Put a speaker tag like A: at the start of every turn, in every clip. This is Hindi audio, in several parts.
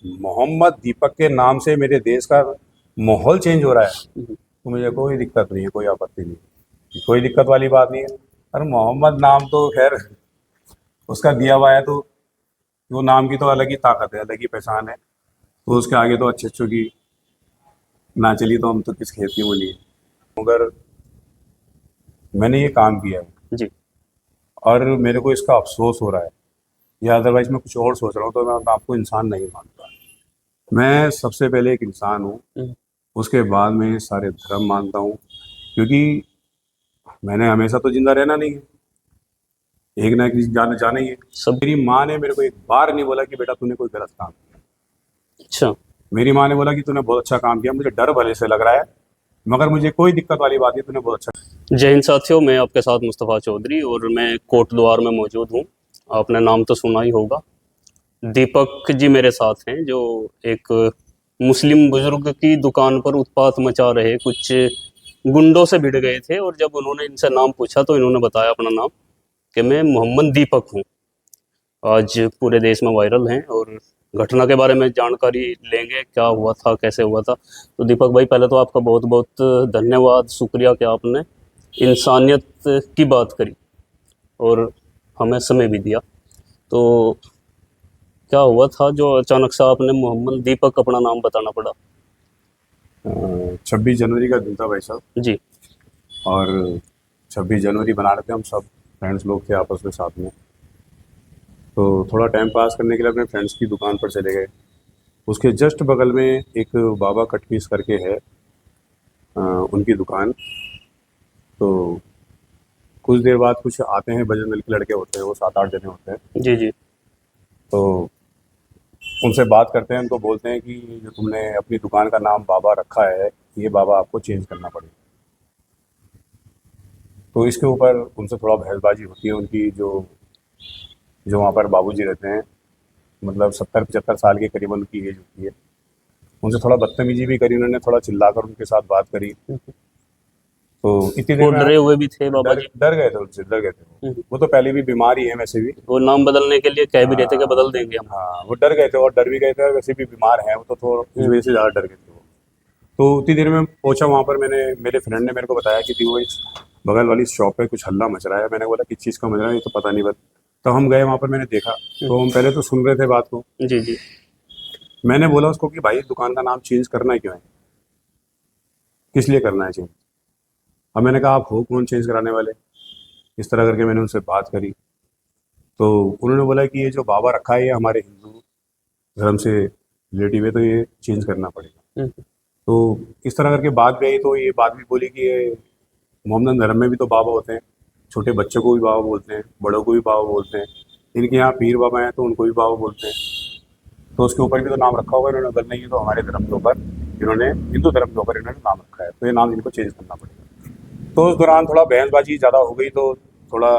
A: मोहम्मद दीपक के नाम से मेरे देश का माहौल चेंज हो रहा है तो मुझे कोई दिक्कत नहीं है, कोई आपत्ति नहीं है, कोई दिक्कत वाली बात नहीं है। और मोहम्मद नाम तो खैर उसका दिया हुआ है, तो वो नाम की तो अलग ही ताकत है, अलग ही पहचान है। तो उसके आगे तो अच्छे अच्छों की ना चली तो हम तो किस खेत की बोली है। मगर मैंने ये काम किया है
B: जी।
A: और मेरे को इसका अफसोस हो रहा है, या अदरवाइज मैं कुछ और सोच रहा हूँ तो मैं आपको इंसान नहीं मानता। मैं सबसे पहले एक इंसान हूँ,
B: हम्म,
A: उसके बाद में ये सारे धर्म मानता हूँ, क्योंकि मैंने हमेशा तो जिंदा रहना नहीं है, एक ना एक दिन जाना जाना ही है।
B: सब।
A: मेरी माँ ने मेरे को एक बार नहीं बोला कि बेटा तूने कोई गलत काम किया।
B: अच्छा।
A: मेरी माँ ने बोला कि तूने बहुत अच्छा काम किया, मुझे डर भले से लग रहा है मगर मुझे कोई दिक्कत वाली बात नहीं, तूने बहुत अच्छा।
B: जय हिंद साथियों, मैं आपके साथ मुस्तफ़ा चौधरी और मैं कोट द्वार में मौजूद हूँ। आपने नाम तो सुना ही होगा। दीपक जी मेरे साथ हैं, जो एक मुस्लिम बुजुर्ग की दुकान पर उत्पात मचा रहे कुछ गुंडों से भिड़ गए थे, और जब उन्होंने इनसे नाम पूछा तो इन्होंने बताया अपना नाम कि मैं मोहम्मद दीपक हूँ। आज पूरे देश में वायरल हैं और घटना के बारे में जानकारी लेंगे, क्या हुआ था, कैसे हुआ था। तो दीपक भाई, पहले तो आपका बहुत बहुत धन्यवाद, शुक्रिया कि आपने इंसानियत की बात करी और हमें समय भी दिया। तो क्या हुआ था जो अचानक से आपने मोहम्मद दीपक अपना नाम बताना पड़ा?
A: 26 जनवरी का दिन था भाई साहब,
B: जी।
A: और 26 जनवरी बना रहे थे हम सब, फ्रेंड्स लोग थे आपस में साथ में। तो थोड़ा टाइम पास करने के लिए अपने फ्रेंड्स की दुकान पर चले गए। उसके जस्ट बगल में एक बाबा कट पीस करके है, उनकी दुकान। तो कुछ देर बाद कुछ आते हैं बजरंग दल के लड़के होते हैं, वो 7-8 जने होते हैं।
B: जी। जी।
A: तो उनसे बात करते हैं, उनको बोलते हैं कि जो तुमने अपनी दुकान का नाम बाबा रखा है, ये बाबा आपको चेंज करना पड़ेगा। तो इसके ऊपर उनसे थोड़ा बहसबाजी होती है। उनकी जो जो वहाँ पर बाबूजी रहते हैं, मतलब 70-75 साल के करीबन उनकी एज होती है। उनसे थोड़ा बदतमीजी भी करी उन्होंने, थोड़ा चिल्लाकर उनके साथ बात करी। तो इतनी देर
B: वो
A: में
B: डरे हुए भी थे बाबा
A: डर
B: जी?
A: डर गए थे, उनसे डर गए थे वो तो पहले भी बीमार ही है वैसे भी।
B: वो नाम बदलने के लिए कह भी रहे थे कि
A: हाँ,
B: बदल देंगे हम।
A: हाँ, वो डर गए थे और डर भी गए थे, और वैसे भी बीमार हैं वो, तो थोड़ा इस वजह से ज़्यादा डर गए थे वो। तो उतनी देर में पहुंचा वहाँ पर, मैंने मेरे फ्रेंड ने मेरे को बताया कि वो इस बगल वाली शॉप पे कुछ हल्ला मच रहा है। मैंने बोला किस चीज़ का मच रहा है, ये तो पता नहीं। बस तो हम गए वहाँ पर, मैंने देखा। तो हम पहले तो सुन रहे थे बात को।
B: जी। जी।
A: मैंने बोला उसको कि भाई दुकान का नाम चेंज करना क्यों है, किस लिए करना है चेंज। अब मैंने कहा आप हो कौन चेंज कराने वाले, इस तरह करके मैंने उनसे बात करी। तो उन्होंने बोला कि ये जो बाबा रखा है ये हमारे हिंदू धर्म से रिलेटिव है, तो ये चेंज करना पड़ेगा।
B: हम्म।
A: तो इस तरह करके बात गई, तो ये बात भी बोली कि ये मोहम्मदन धर्म में भी तो बाबा होते हैं, छोटे बच्चों को भी बाबा बोलते हैं, बड़ों को भी बाबा बोलते हैं। इनके यहाँ पीर बाबा हैं तो उनको भी बाबा बोलते हैं। तो उसके ऊपर भी तो नाम रखा होगा इन्होंने, अगर नहीं तो हमारे धर्म के ऊपर इन्होंने, हिंदू धर्म के ऊपर इन्होंने नाम रखा है, तो ये नाम इनको चेंज करना पड़ेगा। तो उस दौरान थोड़ा बहसबाजी ज़्यादा हो गई, तो थोड़ा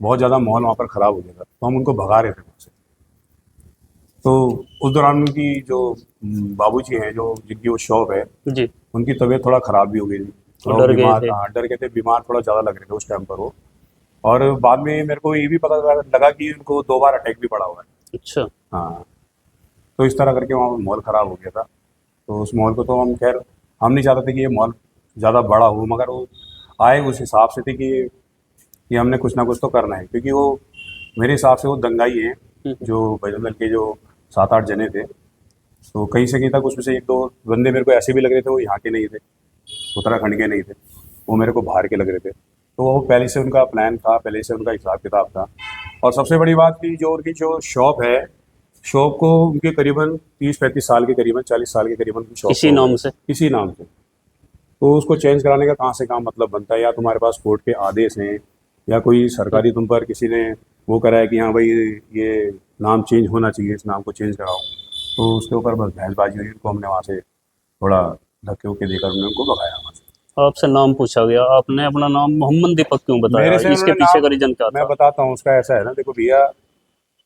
A: बहुत ज़्यादा माहौल वहाँ पर ख़राब हो गया था, तो हम उनको भगा रहे थे वहाँ से। तो उस दौरान उनकी जो बाबूजी हैं, जो जिनकी वो शॉप है,
B: जी।
A: उनकी तबीयत थोड़ा ख़राब भी हो गई थी।
B: वो
A: थोड़ा वो
B: डर गए
A: बीमार,
B: थे?
A: हाँ, डर गए थे, बीमार थोड़ा ज़्यादा लग रहे थे उस टाइम पर वो। और बाद में मेरे को ये भी पता लगा कि उनको 2 बार अटैक भी पड़ा हुआ है।
B: अच्छा।
A: हाँ। तो इस तरह करके वहाँ पर माहौल ख़राब हो गया था। तो उस माहौल को तो हम खैर, हम नहीं चाहते थे कि ये माहौल ज़्यादा बड़ा हो, मगर वो आए उस हिसाब से थे कि हमने कुछ ना कुछ तो करना है, क्योंकि वो मेरे हिसाब से वो दंगाई हैं, जो बजरंग दल के जो 7-8 जने थे। तो कहीं से कहीं तक उसमें से 1-2 बंदे मेरे को ऐसे भी लग रहे थे वो यहाँ के नहीं थे, उत्तराखंड के नहीं थे, वो मेरे को बाहर के लग रहे थे। तो वो पहले से उनका प्लान था, पहले से उनका हिसाब किताब था। और सबसे बड़ी बात कि जो उनकी जो शॉप है, शॉप को उनके करीबन 30-35 साल के करीबन, 40 साल के करीबन की शॉप
B: इसी
A: को हो
B: नाम
A: गए,
B: से?
A: इसी नाम से। तो उसको चेंज कराने का कहाँ से कहाँ मतलब बनता है, या तुम्हारे पास कोर्ट के आदेश हैं, या कोई सरकारी तुम पर किसी ने वो करा है कि हाँ भाई ये नाम चेंज होना चाहिए, इस नाम को चेंज कराओ। तो उसके ऊपर बस बहसबाजी हुई, उनको हमने वहाँ से थोड़ा धक्के वक्के देकर हमने उनको भगाया वहाँ से।
B: आपसे नाम पूछा गया, आपने अपना नाम मोहम्मद दीपक क्यों
A: मेरे
B: बताया?
A: से
B: इसके
A: उन्होंने
B: पीछे
A: नाम,
B: का रीजन क्या
A: मैं
B: था?
A: बताता हूँ उसका, ऐसा है ना, देखो भैया,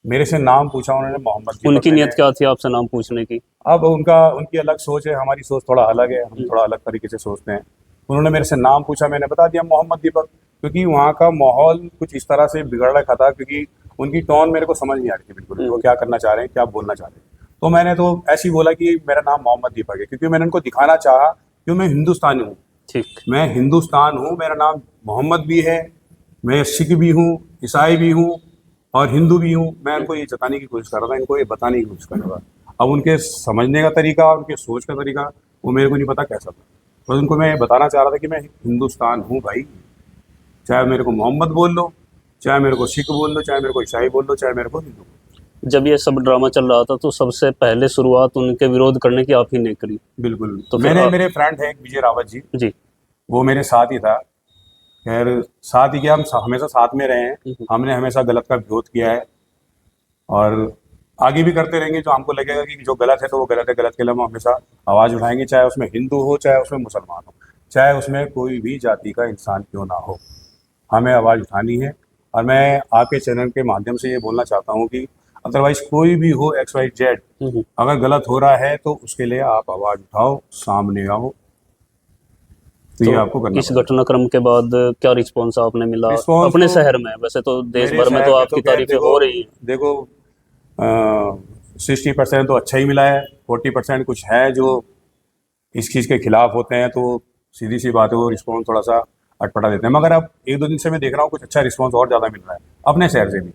A: मेरे से नाम पूछा उन्होंने मोहम्मद दीपक,
B: उनकी
A: मैंने।
B: नियत क्या थी आपसे नाम पूछने की?
A: अब उनकी अलग सोच है, हमारी सोच थोड़ा अलग है, हम थोड़ा अलग तरीके से सोचते हैं। उन्होंने मेरे से नाम पूछा, मैंने बता दिया मोहम्मद दीपक, क्योंकि वहाँ का माहौल कुछ इस तरह से बिगड़ रखा था, क्योंकि उनकी टोन मेरे को समझ नहीं आ रही थी बिल्कुल भी, वो क्या करना चाह रहे हैं, क्या बोलना चाह रहे हैं। तो मैंने तो ऐसे ही बोला कि मेरा नाम मोहम्मद दीपक है, क्योंकि मैंने उनको दिखाना चाहा कि मैं हिंदुस्तानी हूँ,
B: ठीक।
A: मैं हिंदुस्तान हूँ, मेरा नाम मोहम्मद भी है, मैं सिख भी हूँ, ईसाई भी हूँ और हिंदू भी हूँ। मैं उनको ये जताने की कोशिश कर रहा था, इनको ये बताने की कोशिश कर रहा था। अब उनके समझने का तरीका, उनके सोच का तरीका वो मेरे को नहीं पता कैसा था, बस उनको मैं बताना चाह रहा था कि मैं हिंदुस्तान हूँ भाई, चाहे मेरे को मोहम्मद बोल लो, चाहे मेरे को सिख बोल लो, चाहे मेरे को ईसाई बोल लो, चाहे मेरे को हिंदू बोल
B: जब ये सब ड्रामा चल रहा था तो सबसे पहले शुरुआत उनके विरोध करने की आप ही ने करी।
A: लो। बिल्कुल।
B: तो फिर
A: मेरे फ्रेंड है एक विजय रावत जी,
B: जी।
A: वो मेरे साथ ही था। खैर साथ ही क्या, हम हमेशा साथ में रहे हैं, हमने हमेशा गलत का विरोध किया है और आगे भी करते रहेंगे। जो हमको लगेगा कि जो गलत है तो वो गलत है, गलत के लिए हम हमेशा आवाज़ उठाएंगे, चाहे उसमें हिंदू हो, चाहे उसमें मुसलमान हो, चाहे उसमें कोई भी जाति का इंसान क्यों ना हो, हमें आवाज़ उठानी है। और मैं आपके चैनल के माध्यम से ये बोलना चाहता हूँ कि अदरवाइज कोई भी हो XYZ, अगर गलत हो रहा है तो उसके लिए आप आवाज़ उठाओ, सामने आओ, तो ये आपको
B: तो
A: करना
B: इस
A: पड़ेगा।
B: घटनाक्रम के बाद क्या रिस्पॉन्स आपने मिला
A: रिस्पॉन्स
B: अपने
A: तो
B: शहर में? वैसे तो देश
A: मेरे
B: भर में
A: शहर
B: तो
A: में तो
B: आपकी
A: खैर
B: तारीफें
A: देखो,
B: हो रही हैं।
A: देखो 60% तो अच्छा ही मिला है, 40% कुछ है जो इस चीज़ के खिलाफ होते हैं, तो सीधी सी बात है वो रिस्पॉन्स थोड़ा सा अटपटा देते हैं। मगर अब 1-2 दिन से मैं देख रहा हूँ कुछ अच्छा रिस्पॉन्स और ज़्यादा मिल रहा है अपने शहर से भी।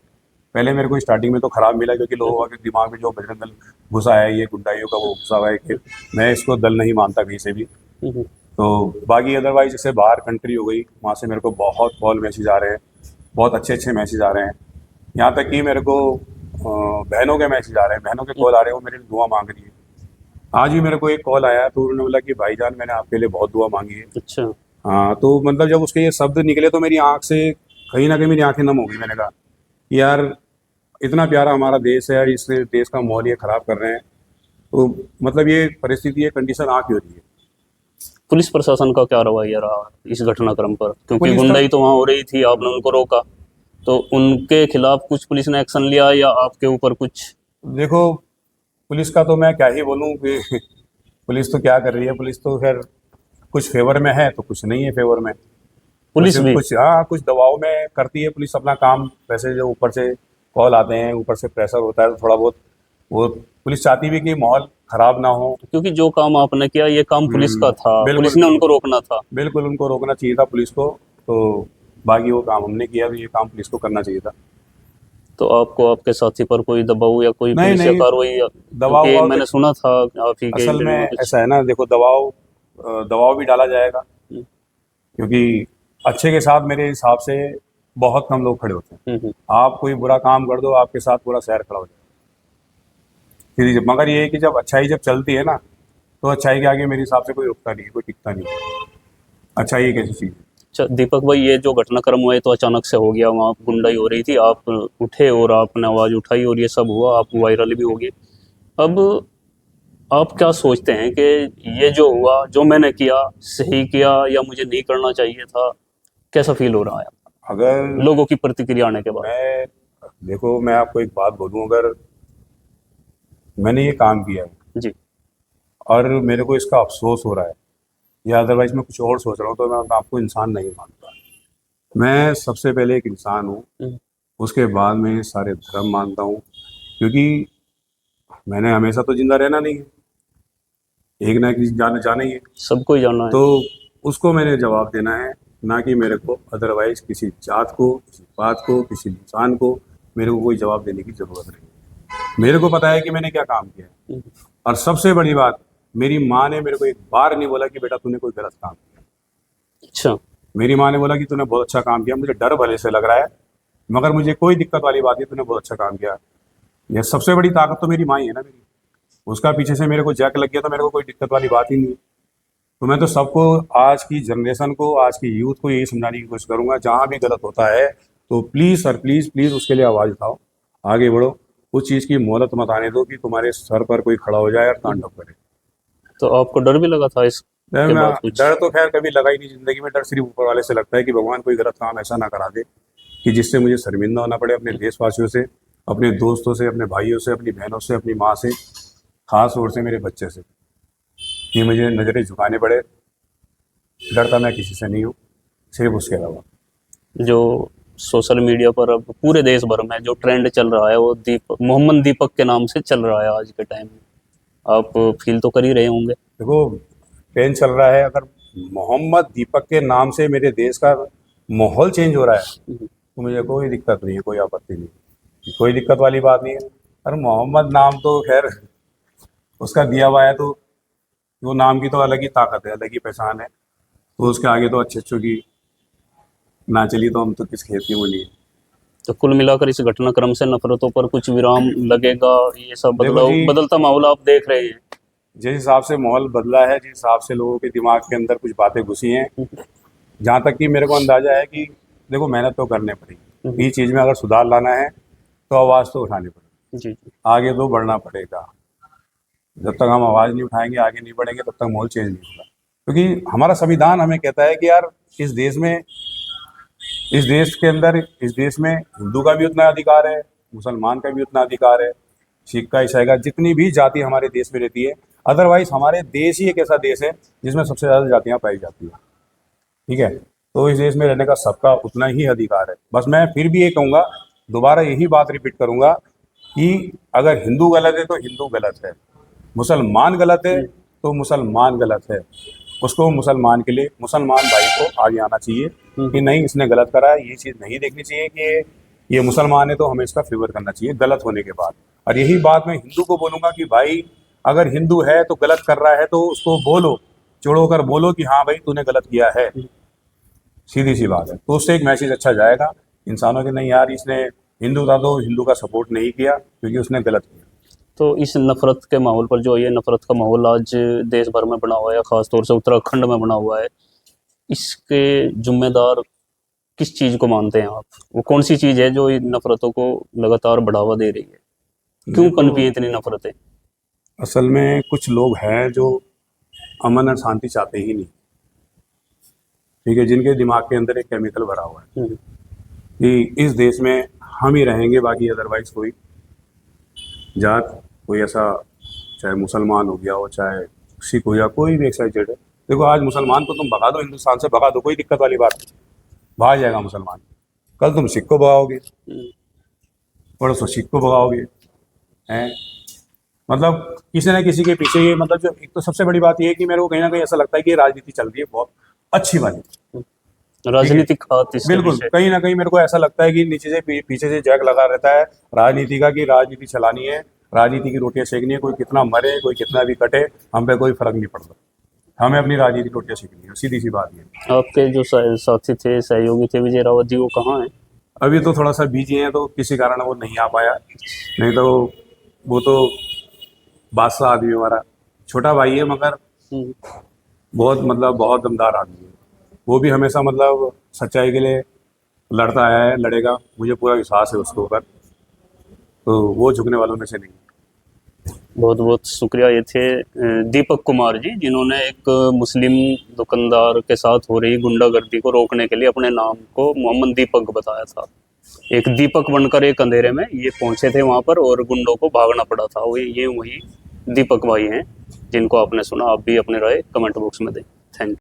A: पहले मेरे को स्टार्टिंग में तो ख़राब मिला, क्योंकि लोगों के दिमाग में जो बजरंग दल घुसा है, ये गुंडाइयों का वो घुसा हुआ है, कि मैं इसको दल नहीं मानता कहीं से भी।
B: हम्म।
A: तो बाकी अदरवाइज जैसे बाहर कंट्री हो गई, वहाँ से मेरे को बहुत कॉल मैसेज आ रहे हैं, बहुत अच्छे अच्छे मैसेज आ रहे हैं। यहाँ तक कि मेरे को बहनों के मैसेज आ रहे हैं, बहनों के कॉल आ रहे हैं, वो मेरे लिए दुआ मांग रही है। आज भी मेरे को एक कॉल आया तो उन्होंने बोला कि भाईजान मैंने आपके लिए बहुत दुआ मांगी है।
B: अच्छा।
A: हाँ, तो मतलब जब उसके ये शब्द निकले तो मेरी आँख से कहीं ना कहीं मेरी आंखें नम हो गई। मैंने कहा कि यार इतना प्यारा हमारा देश है और इस देश का माहौल ये ख़राब कर रहे हैं, तो मतलब ये परिस्थिति, ये कंडीशन आ क्यों रही है।
B: पुलिस प्रशासन का क्या रवैया रहा इस घटनाक्रम पर? क्योंकि
A: पुलिस का
B: गुंडाई तो वहाँ हो रही थी, आपने उनको रोका, तो उनके खिलाफ कुछ पुलिस ने एक्शन लिया या आपके ऊपर कुछ?
A: देखो, पुलिस का तो मैं क्या ही बोलूँ कि पुलिस तो क्या कर रही है, पुलिस तो खैर कुछ फेवर में है तो कुछ नहीं है फेवर में। कुछ
B: पुलिस भी?
A: कुछ हाँ, कुछ दबाव में करती है पुलिस अपना काम। वैसे जो ऊपर से कॉल आते हैं, ऊपर से प्रेशर होता है, तो थोड़ा बहुत वो पुलिस चाहती भी कि माहौल ख़राब ना हो।
B: क्योंकि जो काम आपने किया ये काम पुलिस का था,
A: बिल्कुल
B: पुलिस ने
A: बिल्कुल
B: उनको रोकना था।
A: बिल्कुल, उनको रोकना चाहिए था पुलिस को। तो बाकी वो काम हमने किया, तो ये काम पुलिस को करना चाहिए था।
B: तो आपको आपके साथी पर कोई दबाव या कोई
A: नहीं
B: पुलिस या
A: नहीं,
B: कार्रवाई
A: दबाव
B: क्योंकि
A: वबाव
B: मैंने सुना था आप ही के
A: असल में
B: इंटरव्यू में कुछ?
A: ऐसा है ना, देखो दबाव भी डाला जाएगा, क्योंकि अच्छे के साथ मेरे हिसाब से बहुत कम लोग खड़े होते हैं।
B: हम्म।
A: आप कोई बुरा काम कर दो, आपके साथ पूरा शहर खड़ा हो जाएगा। फिर मगर ये है कि जब अच्छाई जब चलती है ना, तो अच्छाई के आगे मेरे हिसाब से कोई रुकता नहीं है, कोई टिकता नहीं है। अच्छाई एक ऐसी चीज़ है।
B: अच्छा दीपक भाई, ये जो घटनाक्रम हुआ है तो अचानक से हो गया, वहाँ गुंडाई हो रही थी, आप उठे और आपने आवाज़ उठाई और ये सब हुआ, आप वायरल भी हो गए। अब आप क्या सोचते हैं कि ये जो हुआ, जो मैंने किया, सही किया या मुझे नहीं करना चाहिए था? कैसा फील हो रहा है
A: अगर
B: लोगों की प्रतिक्रिया आने के बाद?
A: मैं देखो, मैं आपको एक बात बोलूँ, अगर मैंने ये काम किया है
B: जी।
A: और मेरे को इसका अफसोस हो रहा है, या अदरवाइज मैं कुछ और सोच रहा हूँ, तो मैं आपको इंसान नहीं मानता। मैं सबसे पहले एक इंसान हूँ,
B: हम्म।
A: उसके बाद मैं ये सारे धर्म मानता हूँ, क्योंकि मैंने हमेशा तो जिंदा रहना नहीं है, एक ना एक दिन जाना जाना ही है।
B: सबको ही जानना है।
A: तो उसको मैंने जवाब देना है, ना कि मेरे को अदरवाइज किसी जात को, किसी बात को, किसी इंसान को मेरे को कोई जवाब देने की ज़रूरत नहीं। मेरे को पता है कि मैंने क्या काम किया है।
B: हम्म।
A: और सबसे बड़ी बात, मेरी माँ ने मेरे को एक बार नहीं बोला कि बेटा तूने कोई गलत काम किया।
B: अच्छा।
A: मेरी माँ ने बोला कि तूने बहुत अच्छा काम किया, मुझे डर भले से लग रहा है, मगर मुझे कोई दिक्कत वाली बात नहीं, तूने बहुत अच्छा काम किया। यह सबसे बड़ी ताकत तो मेरी माँ ही है ना मेरी। उसका पीछे से मेरे को जैक लग गया तो मेरे को कोई दिक्कत वाली बात ही नहीं है। तो मैं तो सबको, आज की जनरेशन को, आज की यूथ को यही समझाने की कोशिश करूंगा, जहाँ भी गलत होता है तो प्लीज़ सर, प्लीज़ प्लीज़ उसके लिए आवाज़ उठाओ, आगे बढ़ो। उस चीज़ की मोहलत मत आने दो कि तुम्हारे सर पर कोई खड़ा हो जाए और तांडव करे।
B: तो आपको डर भी लगा था इसके बाद कुछ?
A: डर तो खैर कभी लगा ही नहीं ज़िंदगी में। डर सिर्फ ऊपर वाले से लगता है कि भगवान कोई गलत काम ऐसा ना करा दे कि जिससे मुझे शर्मिंदा होना पड़े, अपने देशवासियों से, अपने दोस्तों से, अपने भाइयों से, अपनी बहनों से, अपनी माँ से, खास तौर से मेरे बच्चे से, कि मुझे नज़रें झुकाने पड़े। डरता मैं किसी से नहीं हूँ, सिर्फ उसके अलावा।
B: जो सोशल मीडिया पर अब पूरे देश भर में जो ट्रेंड चल रहा है वो मोहम्मद दीपक के नाम से चल रहा है आज के टाइम में, आप फील तो कर ही रहे होंगे।
A: देखो, पेन चल रहा है, अगर मोहम्मद दीपक के नाम से मेरे देश का माहौल चेंज हो रहा है तो मुझे कोई दिक्कत नहीं है, कोई आपत्ति नहीं है, कोई दिक्कत वाली बात नहीं है। और मोहम्मद नाम तो खैर उसका दिया हुआ है, तो वो नाम की तो अलग ही ताकत है, अलग ही पहचान है। तो उसके आगे तो अच्छे अच्छों की ना चली तो हम तो किस खेत की बोली।
B: तो कुल मिलाकर इस घटनाक्रम से नफरतों पर कुछ विराम लगेगा, ये सब
A: देखो जी,
B: बदलता माहौल आप देख रहे हैं।
A: जिस हिसाब से माहौल बदला है, जिस हिसाब से लोगों के दिमाग के अंदर कुछ बातें घुसी हैं, जहाँ तक कि मेरे को अंदाजा है कि देखो मेहनत तो करनी पड़ेगी, इस चीज़ में अगर सुधार लाना है तो आवाज़ तो उठानी पड़ेगी,
B: जी जी।
A: आगे तो बढ़ना पड़ेगा। जब तक हम आवाज़ नहीं उठाएंगे, आगे नहीं बढ़ेंगे, तब तक माहौल चेंज नहीं होगा। क्योंकि हमारा संविधान हमें कहता है कि यार इस देश में, इस देश के अंदर, इस देश में हिंदू का भी उतना अधिकार है, मुसलमान का भी उतना अधिकार है, सिख का, ईसाई का, जितनी भी जाति हमारे देश में रहती है। अदरवाइज हमारे देश ही एक ऐसा देश है जिसमें सबसे ज़्यादा जातियाँ पाई जाती हैं, ठीक है। तो इस देश में रहने का सबका उतना ही अधिकार है। बस मैं फिर भी ये कहूँगा, दोबारा यही बात रिपीट करूँगा कि अगर हिंदू गलत है तो हिंदू गलत है, मुसलमान गलत है तो मुसलमान गलत है। उसको मुसलमान के लिए, मुसलमान भाई को आगे आना चाहिए कि नहीं इसने गलत करा है, ये चीज़ नहीं देखनी चाहिए कि ये मुसलमान है तो हमें इसका फेवर करना चाहिए गलत होने के बाद। और यही बात मैं हिंदू को बोलूँगा कि भाई अगर हिंदू है तो गलत कर रहा है तो उसको बोलो, चिढ़ो कर बोलो कि हाँ भाई तूने गलत किया है, सीधी सी बात है। तो उससे एक मैसेज अच्छा जाएगा इंसानों के, नहीं यार इसने हिंदू था तो हिंदू का सपोर्ट नहीं किया क्योंकि उसने गलत किया।
B: तो इस नफरत के माहौल पर, जो ये नफरत का माहौल आज देश भर में बना हुआ है, खासतौर से उत्तराखंड में बना हुआ है, इसके जिम्मेदार किस चीज को मानते हैं आप? वो कौन सी चीज है जो इन नफरतों को लगातार बढ़ावा दे रही है? क्यों
A: देखो,
B: पनपी है इतनी नफरतें?
A: असल में कुछ लोग हैं जो अमन और शांति चाहते ही नहीं, ठीक है, जिनके दिमाग के अंदर एक केमिकल भरा हुआ है कि इस देश में हम ही रहेंगे, बाकी अदरवाइज कोई जात, कोई ऐसा, चाहे मुसलमान हो गया हो, चाहे सिख हो या कोई भी एक्साइटेड है। देखो आज मुसलमान को तुम भगा दो, हिंदुस्तान से भगा दो, कोई दिक्कत वाली बात नहीं, भाग जाएगा मुसलमान। कल तुम सिख को भगाओगे, परसों सिख को भगाओगे, हैं, मतलब किसी न किसी के पीछे ये, मतलब जो एक तो सबसे बड़ी बात ये है कि मेरे को कहीं ना कहीं ऐसा लगता है कि ये राजनीति चल रही है बहुत अच्छी वाली,
B: राजनीतिक हाथ इसके
A: बिल्कुल।
B: पीछे।
A: कहीं ना कहीं मेरे को ऐसा लगता है कि नीचे से पीछे से जैक लगा रहता है राजनीति का, कि राजनीति चलानी है, राजनीति की रोटियां सेकनी है, कोई कितना मरे, कोई कितना भी कटे, हम पे कोई फर्क नहीं पड़ता, हमें अपनी राजनीति की रोटियां सेकनी है, सीधी सी बात ये।
B: आपके जो साथी थे, सहयोगी थे, विजय रावत जी, वो कहाँ हैं?
A: अभी तो थोड़ा सा बिजी है तो किसी कारण वो नहीं आ पाया, नहीं तो वो तो बादशाह आदमी, हमारा छोटा भाई है मगर बहुत, मतलब बहुत दमदार आदमी है। वो भी हमेशा मतलब सच्चाई के लिए लड़ता आया है, लड़ेगा, मुझे पूरा विश्वास है उसके ऊपर, तो वो झुकने वालों में से नहीं।
B: बहुत बहुत शुक्रिया। ये थे दीपक कुमार जी, जिन्होंने एक मुस्लिम दुकानदार के साथ हो रही गुंडागर्दी को रोकने के लिए अपने नाम को मोहम्मद दीपक बताया था। एक दीपक बनकर एक अंधेरे में ये पहुंचे थे वहां पर और गुंडों को भागना पड़ा था। ये वही दीपक भाई हैं जिनको आपने सुना। आप भी अपनी राय कमेंट बॉक्स में दें।